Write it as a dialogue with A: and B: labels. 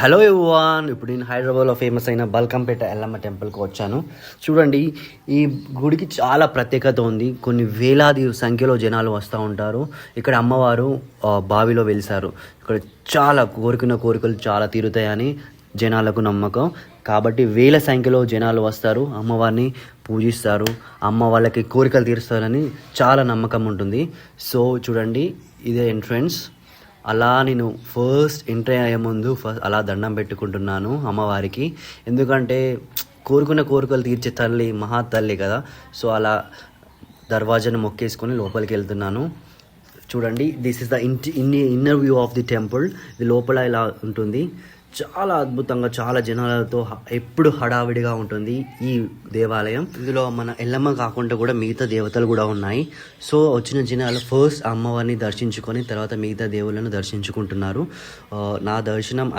A: Hello everyone, ఇప్పుడు నేను హైదరాబాద్లో ఫేమస్ అయిన బల్కంపేట ఎల్లమ్మ టెంపుల్కి వచ్చాను. చూడండి, ఈ గుడికి చాలా ప్రత్యేకత ఉంది. కొన్ని వేలాది సంఖ్యలో జనాలు వస్తూ ఉంటారు. ఇక్కడ అమ్మవారు బావిలో వెలిసారు. ఇక్కడ చాలా కోరికలు చాలా తీరుతాయని జనాలకు నమ్మకం. కాబట్టి వేల సంఖ్యలో జనాలు వస్తారు, అమ్మవారిని పూజిస్తారు, అమ్మ వాళ్ళకి కోరికలు తీరుస్తారని చాలా నమ్మకం ఉంటుంది. సో చూడండి, ఇదే ఎంట్రన్స్. అలా నేను ఫస్ట్ ఎంట్రీ అయ్యే ముందు అలా దండం పెట్టుకుంటున్నాను అమ్మవారికి. ఎందుకంటే కోరికలు తీర్చే తల్లి మహా తల్లి కదా. సో అలా దర్వాజాను మొక్కేసుకొని లోపలికి వెళ్తున్నాను. చూడండి, this is the inner view of the temple. ఇది లోపల ఇలా ఉంటుంది. చాలా అద్భుతంగా, చాలా జనాలతో ఎప్పుడు హడావిడిగా ఉంటుంది ఈ దేవాలయం. ఇందులో మన ఎల్లమ్మ కాకుండా కూడా మిగతా దేవతలు కూడా ఉన్నాయి. సో వచ్చిన జనాలు ఫస్ట్ అమ్మవారిని దర్శించుకొని తర్వాత మిగతా దేవుళ్ళను దర్శించుకుంటున్నారు. నా దర్శనం